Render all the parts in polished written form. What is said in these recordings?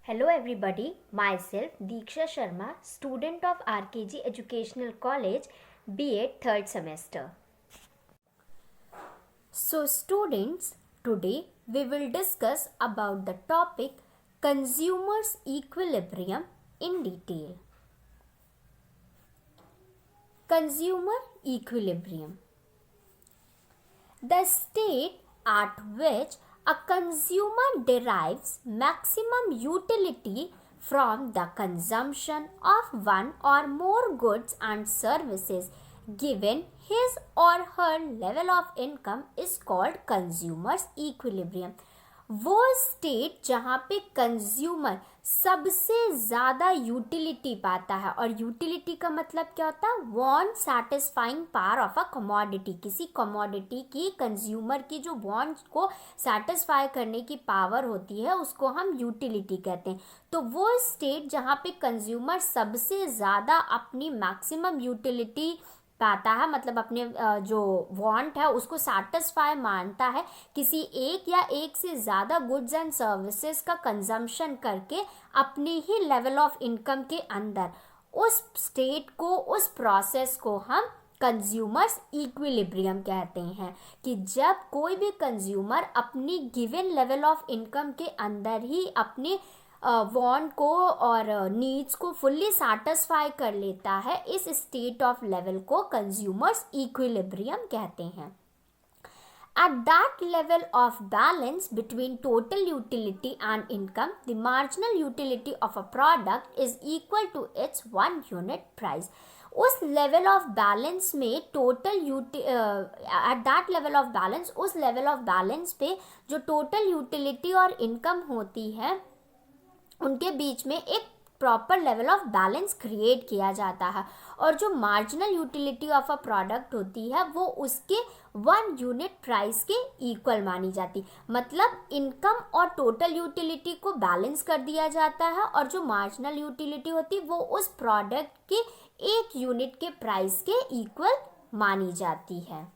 Hello everybody, myself Diksha Sharma, student of RKG Educational College, B.Ed 3rd semester. So students, today we will discuss about the topic consumers equilibrium in detail. Consumer equilibrium. The state at which a consumer derives maximum utility from the consumption of one or more goods and services given his or her level of income is called consumer's equilibrium. वो state जहाँ पे consumer सबसे ज़्यादा utility पाता है, और utility का मतलब क्या होता है? Want satisfying power of a commodity. किसी कमोडिटी की कंज्यूमर की जो वांट को सैटिस्फाई करने की पावर होती है उसको हम यूटिलिटी कहते हैं. तो वो स्टेट जहाँ पे कंज्यूमर सबसे ज़्यादा अपनी मैक्सिमम यूटिलिटी पाता है, मतलब अपने जो वांट है उसको सैटिस्फाई मानता है किसी एक या एक से ज़्यादा गुड्स एंड सर्विसेज का कंजम्पशन करके अपने ही लेवल ऑफ इनकम के अंदर, उस स्टेट को, उस प्रोसेस को हम कंज्यूमर्स इक्विलिब्रियम कहते हैं. कि जब कोई भी कंज्यूमर अपनी गिवन लेवल ऑफ इनकम के अंदर ही अपने वांट को और नीड्स को फुल्ली सैटिस्फाई कर लेता है, इस स्टेट ऑफ लेवल को कंज्यूमर्स इक्विलिब्रियम कहते हैं. At that level of balance between total utility and income, the marginal utility of a product is equal to its 1 unit price. उस लेवल ऑफ बैलेंस में total at that level of balance, उस level of balance पे जो total utility और income होती है उनके बीच में एक proper level of balance create किया जाता है. और जो marginal utility of a product होती है वो उसके 1 यूनिट प्राइस के इक्वल मानी जाती. मतलब इनकम और टोटल यूटिलिटी को बैलेंस कर दिया जाता है, और जो मार्जिनल यूटिलिटी होती वो उस प्रोडक्ट के 1 यूनिट के प्राइस के इक्वल मानी जाती है.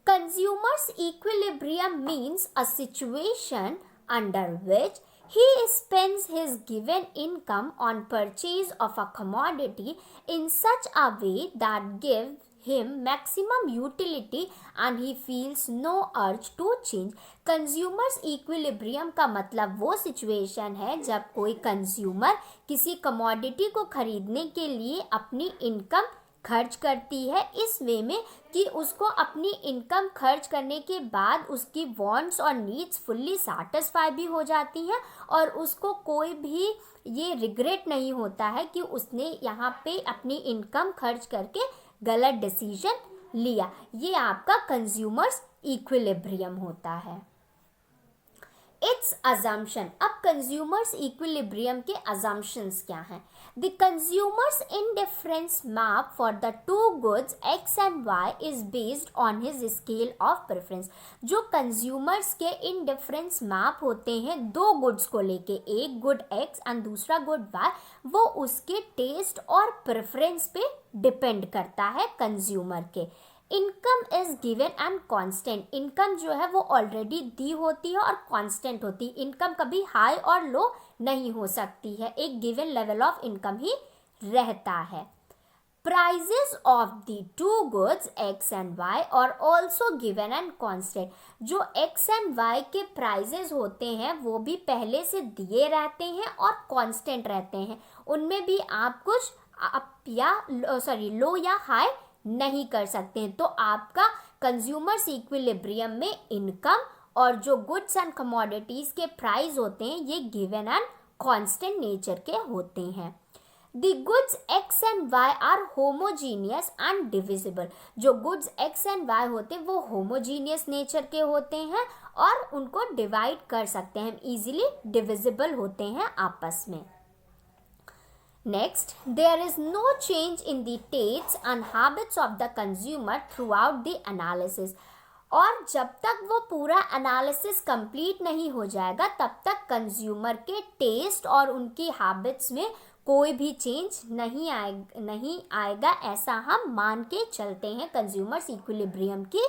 Consumer's equilibrium means a situation under which he spends his given income on purchase of a commodity in such a way that gives him maximum utility and he feels no urge to change. Consumers equilibrium का मतलब वो situation है जब कोई consumer किसी commodity को खरीदने के लिए अपनी इनकम खर्च करती है इस वे में कि उसको अपनी इनकम खर्च करने के बाद उसकी वांट्स और नीड्स फुल्ली सैटिस्फाई भी हो जाती हैं, और उसको कोई भी ये रिग्रेट नहीं होता है कि उसने यहाँ पे अपनी इनकम खर्च करके गलत डिसीजन लिया. ये आपका कंज्यूमर्स इक्विलिब्रियम होता है. It's assumption. अब कंज्यूमर्स इक्विलिब्रियम के अजम्पशंस क्या हैं? The consumer's indifference map for the two goods x and y is based on his scale of preference. जो कंज्यूमर्स के इंडिफरेंस मैप होते हैं दो गुड्स को लेके, एक गुड एक्स एंड दूसरा गुड वाई, वो उसके टेस्ट और प्रेफरेंस पे डिपेंड करता है कंज्यूमर के. Income is given and constant. Income जो है वो ऑलरेडी दी होती है और कांस्टेंट होती है. इनकम कभी हाई और लो नहीं हो सकती है, एक गिवन लेवल ऑफ इनकम ही रहता है. Prices of the two goods x and y are also given and constant. जो एक्स एंड वाई के प्राइजेस होते हैं वो भी पहले से दिए रहते हैं और कांस्टेंट रहते हैं. उनमें भी आप कुछ लो या हाई नहीं कर सकते हैं. तो आपका कंज्यूमर्स इक्विलिब्रियम में इनकम और जो गुड्स एंड कमोडिटीज के प्राइस होते हैं ये गिवन एंड कांस्टेंट नेचर के होते हैं. The goods x and y are homogeneous and divisible. जो गुड्स एक्स एंड वाई होते हैं वो होमोजीनियस नेचर के होते हैं और उनको डिवाइड कर सकते हैं, इजीली डिविजिबल होते हैं आपस में. Next, there is no change in the tastes and habits of the consumer throughout the analysis. और जब तक वो पूरा एनालिसिस कंप्लीट नहीं हो जाएगा तब तक कंज्यूमर के टेस्ट और उनकी हैबिट्स में कोई भी चेंज नहीं आएगा, ऐसा हम मान के चलते हैं कंज्यूमर्स इक्विलिब्रियम की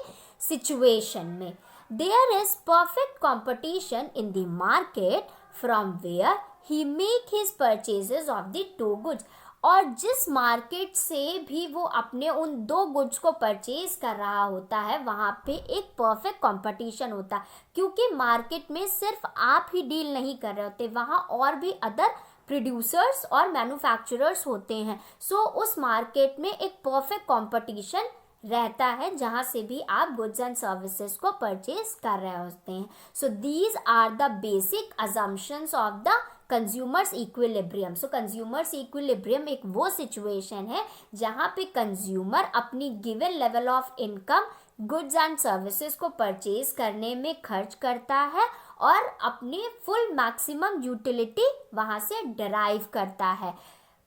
सिचुएशन में. There is perfect competition in the market from where he make his purchases of the two goods. और जिस मार्केट से भी वो अपने उन दो गुड्स को परचेज कर रहा होता है वहाँ पे एक परफेक्ट कंपटीशन होता है, क्योंकि मार्केट में सिर्फ आप ही डील नहीं कर रहे होते, वहाँ और भी अदर प्रोड्यूसर्स और मैन्युफैक्चरर्स होते हैं. सो उस मार्केट में एक परफेक्ट कंपटीशन रहता है जहाँ से भी आप गुड्स एंड सर्विसेज को परचेज कर रहे होते हैं. So these are the basic assumptions of the consumer's equilibrium. So consumer's equilibrium एक वो सिचुएशन है जहाँ पे कंज्यूमर अपनी given level of income goods and services को परचेज करने में खर्च करता है और अपनी फुल मैक्सिमम यूटिलिटी वहाँ से डिराइव करता है.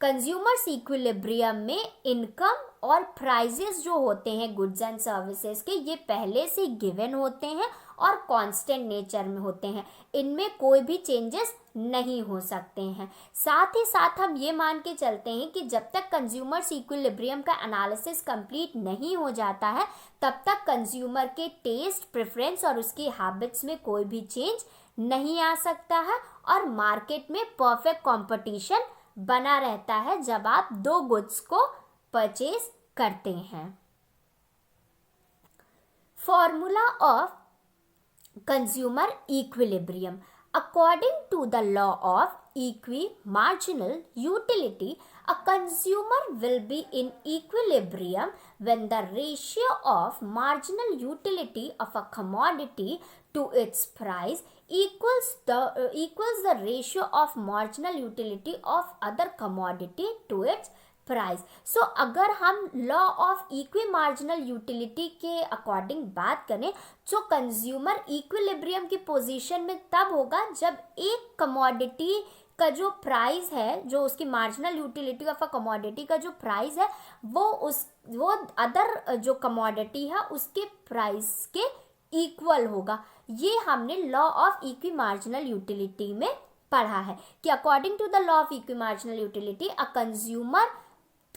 कंज्यूमर्स इक्विलिब्रियम में इनकम और प्राइजेस जो होते हैं गुड्स एंड सर्विसेज के, ये पहले से गिवन होते हैं और कांस्टेंट नेचर में होते हैं, इनमें कोई भी चेंजेस नहीं हो सकते हैं. साथ ही साथ हम ये मान के चलते हैं कि जब तक कंज्यूमर्स इक्विलिब्रियम का एनालिसिस कंप्लीट नहीं हो जाता है तब तक कंज्यूमर के टेस्ट, प्रेफरेंस और उसकी हैबिट्स में कोई भी चेंज नहीं आ सकता है और मार्केट में परफेक्ट कंपटीशन बना रहता है जब आप दो गुड्स को परचेज करते हैं. Formula of consumer equilibrium. According to the law of equimarginal utility, a consumer will be in equilibrium when the ratio of marginal utility of a commodity to its price equals the ratio of marginal utility of other commodity to its price. So अगर हम law of equi marginal utility के according बात करें तो consumer equilibrium की position में तब होगा जब एक कमोडिटी का जो प्राइस है, जो उसकी marginal utility of a commodity का जो प्राइस है वो अदर जो कमोडिटी है उसके प्राइस के इक्वल होगा. ये हमने law of equi marginal utility में पढ़ा है कि according to the law of equi marginal utility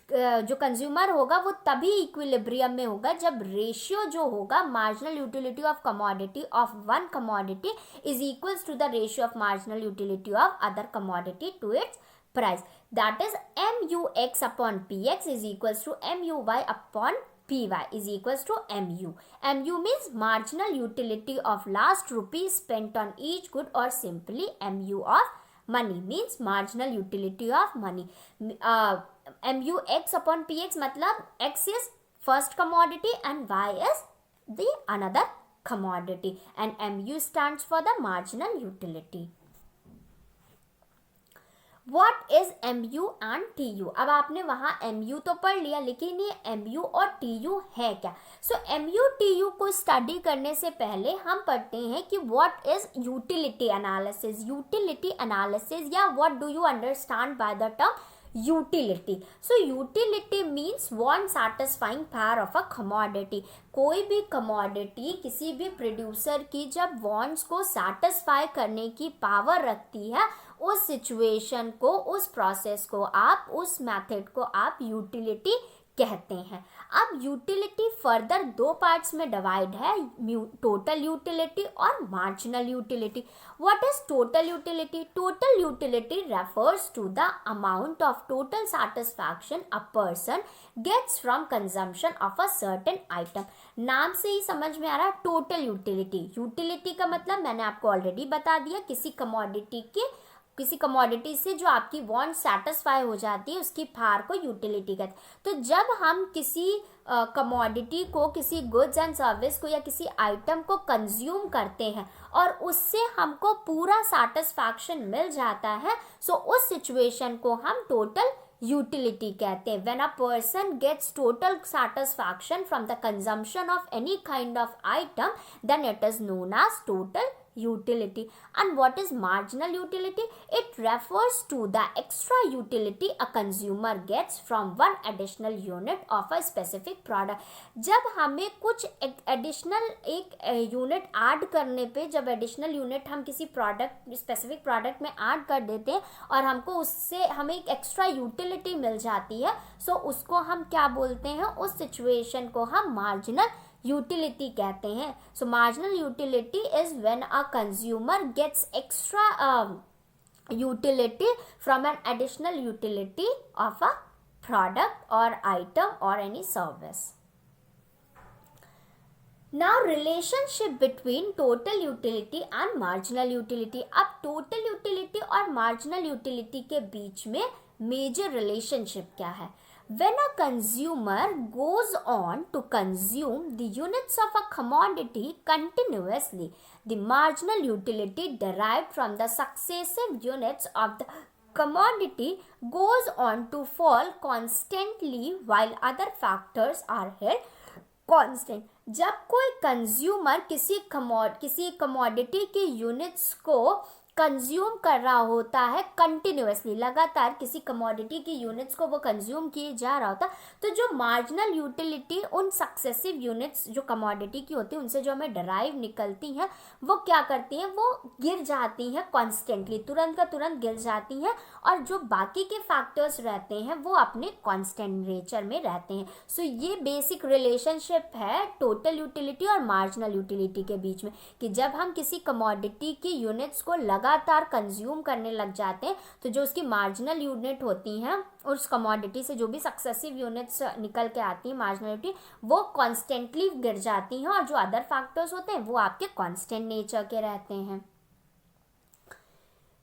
जो कंज्यूमर होगा वो तभी इक्विलिब्रियम में होगा जब रेशियो जो होगा marginal utility of commodity of one commodity is equals to the ratio of marginal utility of other commodity to its price. That is MUX upon PX is equals to MUY upon PY is equals to MU. MU means marginal utility of last rupee spent on each good, or simply MU of money means marginal utility of money. MUX upon PX मतलब X is first commodity and Y is the another commodity, and MU stands for the marginal utility. What is MU and TU? अब आपने वहाँ MU तो पढ़ लिया, लेकिन ये MU और TU है क्या? So MU TU को स्टडी करने से पहले हम पढ़ते हैं कि what is utility analysis. Utility analysis या what do you understand by the term utility? So utility means want satisfying power of a commodity. कोई भी commodity किसी भी प्रोड्यूसर की जब wants को satisfy करने की पावर रखती है, उस सिचुएशन को, उस प्रोसेस को आप, उस मेथड को आप यूटिलिटी कहते हैं. अब यूटिलिटी फर्दर दो पार्ट्स में डिवाइड है, टोटल यूटिलिटी और marginal utility. What is total utility? Total utility refers to the amount of total satisfaction a person gets from consumption of a certain item. नाम से ही समझ में आ रहा है टोटल यूटिलिटी. यूटिलिटी का मतलब मैंने आपको ऑलरेडी बता दिया, किसी कमोडिटी से जो आपकी वांट सेटिस्फाई हो जाती है उसकी पावर को यूटिलिटी कहते हैं. तो जब हम किसी कमोडिटी को, किसी गुड्स एंड सर्विस को या किसी आइटम को कंज्यूम करते हैं और उससे हमको पूरा सेटिस्फैक्शन मिल जाता है, सो उस सिचुएशन को हम टोटल यूटिलिटी कहते हैं. When a person gets total satisfaction from the consumption of any kind of item, then it is known as total utility. And what is marginal utility? It refers to the extra utility a consumer gets from one additional unit of a specific product. जब हमें कुछ additional एक unit add करने पे, जब additional unit हम किसी product, specific product में ऐड कर देते हैं और हमको उससे हमें एक एक्स्ट्रा यूटिलिटी मिल जाती है, सो उसको हम क्या बोलते हैं? उस सिचुएशन को हम मार्जिनल यूटिलिटी कहते हैं. So marginal utility is when a consumer gets extra utility from an additional utility of a product or item or any service. Now relationship between total utility and marginal utility. अब total utility और marginal utility के बीच में major relationship क्या है? When a consumer goes on to consume the units of a commodity continuously, the marginal utility derived from the successive units of the commodity goes on to fall constantly while other factors are held constant. जब कोई consumer किसी commodity की units को consume कर रहा होता है continuously, लगातार किसी कमोडिटी की यूनिट्स को वो कंज्यूम किए जा रहा होता, तो जो मार्जिनल यूटिलिटी उन सक्सेसिव यूनिट्स जो कमोडिटी की होती है उनसे जो हमें डराइव निकलती हैं वो क्या करती हैं, वो गिर जाती हैं कॉन्स्टेंटली, तुरंत का तुरंत गिर जाती हैं, और जो बाकी के फैक्टर्स रहते हैं वो अपने कॉन्स्टेंट नेचर में रहते हैं. सो ये बेसिक रिलेशनशिप है टोटल यूटिलिटी और मार्जिनल यूटिलिटी के बीच में, कि जब हम किसी कमोडिटी की यूनिट्स को लगातार कंज्यूम करने लग जाते हैं तो जो उसकी मार्जिनल यूनिट होती हैं उस कमोडिटी से जो भी सक्सेसिव यूनिट्स निकल के आती हैं मार्जिनल यूनिट, वो कॉन्स्टेंटली गिर जाती हैं, और जो अदर फैक्टर्स होते हैं वो आपके कॉन्स्टेंट नेचर के रहते हैं.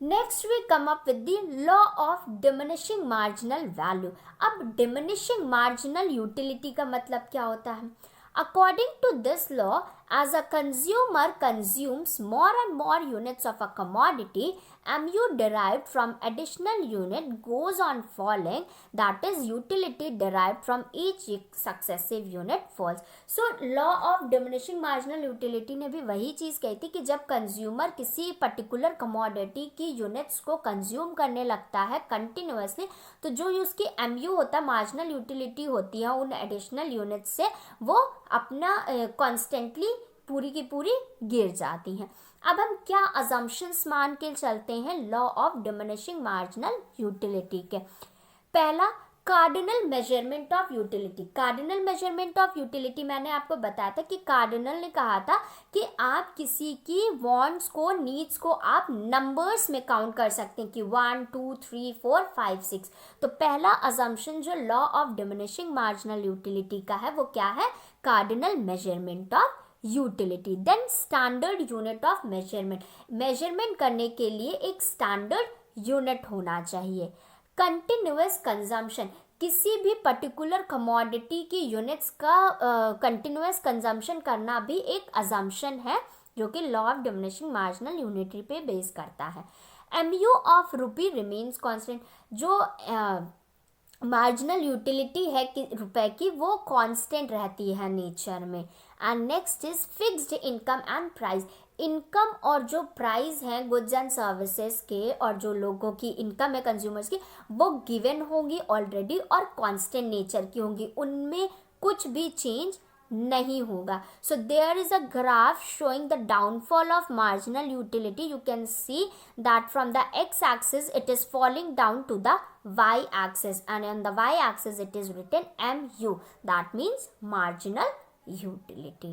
Next we come up with the law of diminishing marginal value. अब डिमिनिशिंग मार्जिनल यूटिलिटी का मतलब क्या होता है? According to this law, as a consumer consumes more and more units of a commodity, MU derived from additional unit goes on falling, that is utility derived from each successive unit falls. So law of diminishing marginal utility ने भी वही चीज़ कही थी कि जब consumer किसी particular commodity की units को कंज्यूम करने लगता है कंटिन्यूअसली, तो जो उसकी MU होता है मार्जिनल यूटिलिटी होती है उन एडिशनल यूनिट्स से वो अपना कॉन्स्टेंटली पूरी की पूरी गिर जाती हैं. अब हम क्या अजम्पशंस मान के चलते हैं law of diminishing marginal utility के? पहला, cardinal measurement of utility. Cardinal measurement of utility मैंने आपको बताया था कि कार्डिनल ने कहा था कि आप किसी की वांट्स को, नीड्स को आप नंबर्स में काउंट कर सकते हैं कि 1 2 3 4 5 6. तो पहला अजम्पशन जो law of diminishing marginal utility का है वो क्या है? Cardinal measurement of utility. Then standard unit of measurement. Measurement करने के लिए एक स्टैंडर्ड यूनिट होना चाहिए. Continuous consumption. किसी भी पर्टिकुलर कमोडिटी की यूनिट्स का कंटिन्यूअस कंजम्पशन करना भी एक अजम्पशन है जो कि law of diminishing marginal unity पे बेस करता है. MU of rupee remains constant. जो मार्जिनल यूटिलिटी है कि रुपए की वो कांस्टेंट रहती है नेचर में. And next is fixed income and price. Income और जो प्राइस हैं गुड्स एंड सर्विसेज के और जो लोगों की इनकम है कंज्यूमर्स की वो गिवन होंगी ऑलरेडी और कांस्टेंट नेचर की होंगी, उनमें कुछ भी चेंज नहीं होगा. So there is a graph showing the downfall of marginal utility. You can see that from the x axis it is falling down to the y axis, and on the y axis it is written MU, that means marginal utility.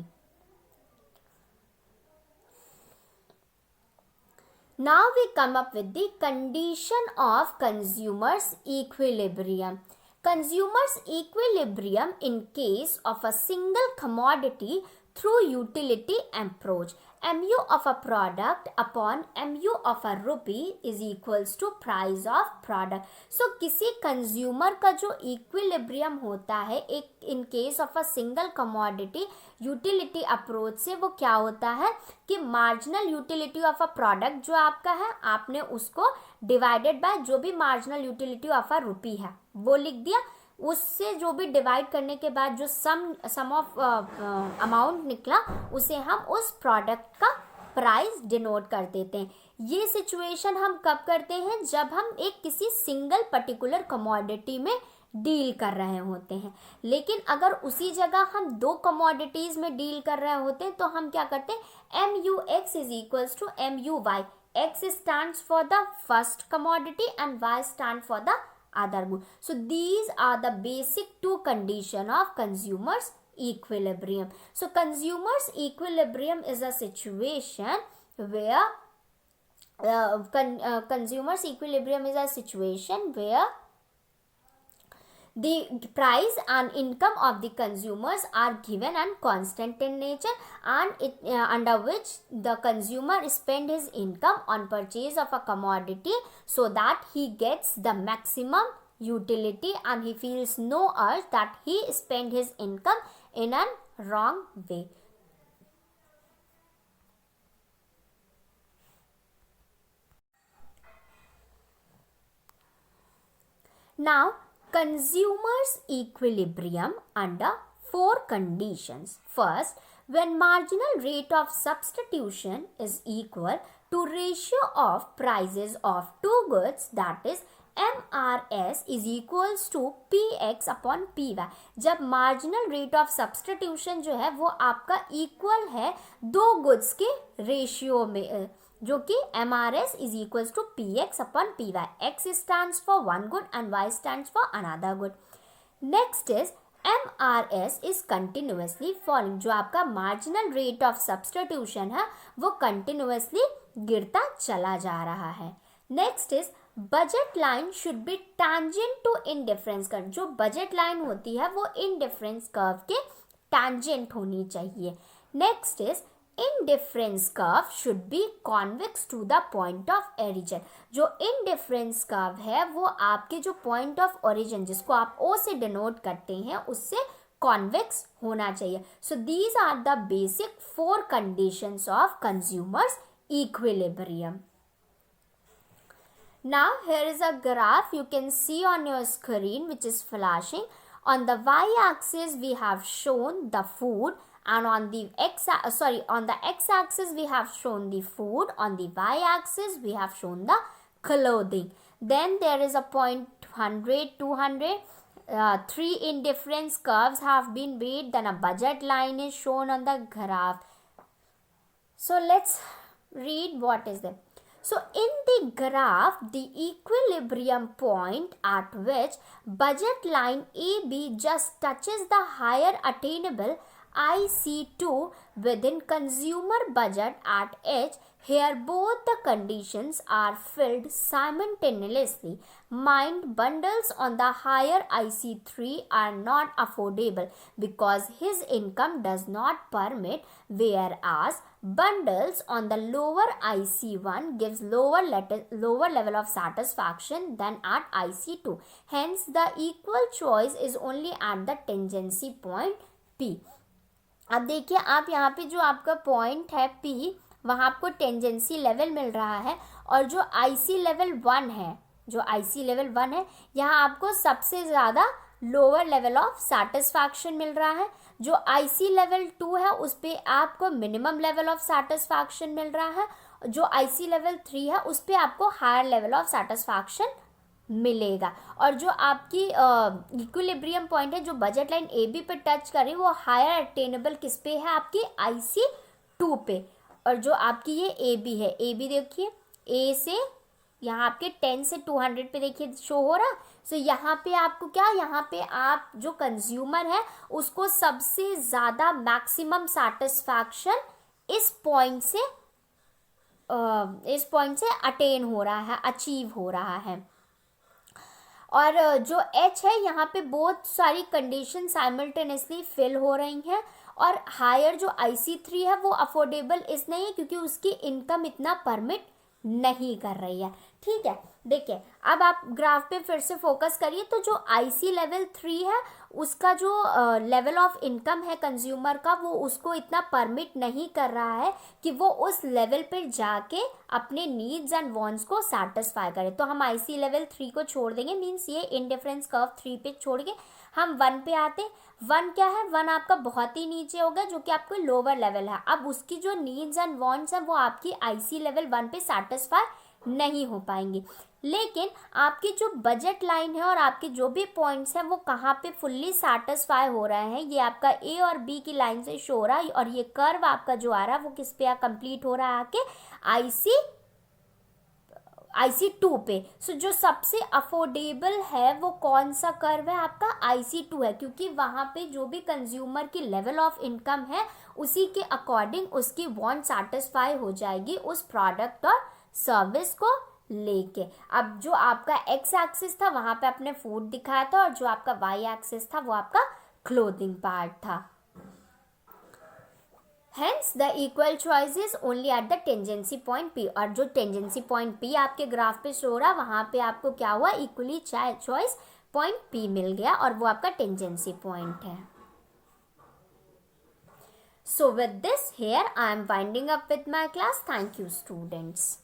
Now we come up with the condition of consumers equilibrium. Consumers equilibrium in case of a single commodity through utility approach. MU of a product upon MU of a rupee is equals to price of product. So किसी consumer का जो equilibrium होता है एक in case of a single commodity utility approach से वो क्या होता है कि marginal utility of a product जो आपका है आपने उसको डिवाइडेड बाय जो भी मार्जिनल यूटिलिटी ऑफ अ रुपी है वो लिख दिया, उससे जो भी डिवाइड करने के बाद जो सम ऑफ अमाउंट निकला उसे हम उस प्रोडक्ट का प्राइस डिनोट कर देते हैं. ये सिचुएशन हम कब करते हैं? जब हम एक किसी सिंगल पर्टिकुलर कमोडिटी में डील कर रहे होते हैं. लेकिन अगर उसी जगह हम दो कमोडिटीज में डील कर रहे होते हैं तो हम क्या करते हैं? MUX is equals to MUY. X stands for the first commodity and Y stand for the other good. So these are the basic two condition of consumers equilibrium. So consumers equilibrium is a situation where consumers equilibrium is a situation where the price and income of the consumers are given and constant in nature, and it under which the consumer spend his income on purchase of a commodity so that he gets the maximum utility, and he feels no urge that he spend his income in a wrong way. Now, consumers equilibrium under 4 conditions. First, when marginal rate of substitution is equal to ratio of prices of two goods, that is MRS is equals to PX upon PY. जब marginal rate of substitution जो है वो आपका equal है दो goods के ratio में, जो कि MRS is equals to PX upon PY. X stands for one good and Y stands for another good. Next is MRS is continuously falling. जो आपका marginal rate of substitution है वो continuously गिरता चला जा रहा है. Next is budget line should be tangent to indifference curve. जो budget line होती है वो indifference curve के tangent होनी चाहिए. Next is indifference curve should be convex to the point of origin. जो indifference curve है वो आपके जो point of origin जिसको आप O से denote करते हैं उससे convex होना चाहिए. So these are the basic 4 conditions of consumers equilibrium. Now here is a graph you can see on your screen which is flashing. On the y-axis we have shown the food, and on the x-axis we have shown the food. On the y-axis we have shown the clothing. Then there is a point 100, 200. 3 indifference curves have been made. Then a budget line is shown on the graph. So let's read what is there. So in the graph, the equilibrium point at which budget line AB just touches the higher attainable IC2 within consumer budget at H, here both the conditions are filled simultaneously. Mind, bundles on the higher IC3 are not affordable because his income does not permit, whereas bundles on the lower IC1 gives lower level of satisfaction than at IC2. Hence, the equal choice is only at the tangency point P. अब देखिए आप यहाँ पे जो आपका point है P, वहाँ आपको टेंजेंसी लेवल मिल रहा है, और जो IC लेवल 1 है, जो IC लेवल 1 है, यहाँ आपको सबसे ज़्यादा लोअर लेवल ऑफ सेटिस्फैक्शन मिल रहा है. जो IC लेवल 2 है उस पर आपको मिनिमम लेवल ऑफ सेटिस्फैक्शन मिल रहा है. जो IC लेवल 3 है उस पर आपको हायर लेवल ऑफ सेटिस्फैक्शन मिलेगा. और जो आपकी इक्विलिब्रियम पॉइंट है जो बजट लाइन AB पे टच कर रही है वो हायर अटेनेबल किस पे है, आपकी IC2 पे. और जो आपकी ये AB है, AB देखिए A से यहाँ आपके 10 से 200 पे देखिए शो हो रहा. सो यहाँ पे आपको क्या, यहाँ पे आप जो कंज्यूमर है उसको सबसे ज़्यादा मैक्सिमम सेटिस्फैक्शन इस पॉइंट से अटेन हो रहा है, अचीव हो रहा है. और जो H है यहाँ पे बहुत सारी कंडीशन साइमल्टेनियसली फिल हो रही हैं. और हायर जो IC3 है वो अफोर्डेबल इस नहीं है क्योंकि उसकी इनकम इतना परमिट नहीं कर रही है. ठीक है, देखिए अब आप ग्राफ पे फिर से फोकस करिए. तो जो IC लेवल 3 है उसका जो लेवल ऑफ इनकम है कंज्यूमर का वो उसको इतना परमिट नहीं कर रहा है कि वो उस लेवल पर जाके अपने नीड्स एंड वांट्स को सेटिस्फाई करे. तो हम IC लेवल 3 को छोड़ देंगे, मीन्स ये इंडिफरेंस कर्व 3 पे छोड़ के हम 1 पे आते. 1 क्या है, 1 आपका बहुत ही नीचे होगा जो कि आपको लोअर लेवल है. अब उसकी जो नीड्स एंड वांट्स हैं वो आपकी IC लेवल 1 पे सेटिस्फाई नहीं हो पाएंगी. लेकिन आपकी जो बजट लाइन है और आपके जो भी पॉइंट्स हैं वो कहाँ पे फुल्ली सेटिस्फाई हो रहे हैं, ये आपका A और B की लाइन से शो हो रहा है. और ये कर्व आपका जो आ रहा है वो किस पे कंप्लीट हो रहा है, आके IC2 पे. सो जो सबसे अफोर्डेबल है वो कौन सा कर्व है, आपका IC2 है, क्योंकि वहाँ पे जो भी कंज्यूमर की लेवल ऑफ इनकम है उसी के अकॉर्डिंग उसकी वांट सेटिस्फाई हो जाएगी उस प्रोडक्ट और सर्विस को लेके। अब जो आपका एक्स एक्सिस था वहां पे आपने फूड दिखाया था, और जो आपका वाई एक्सिस था वो आपका क्लोथिंग पार्ट था। Hence the equal choice is only at the tangency point P, और जो टेंजेंसी पॉइंट P आपके ग्राफ पे शो रहा वहां पे आपको क्या हुआ, इक्वली चॉइस पॉइंट P मिल गया, और वो आपका टेंजेंसी पॉइंट है। So with this here I am winding up with my class. Thank you students.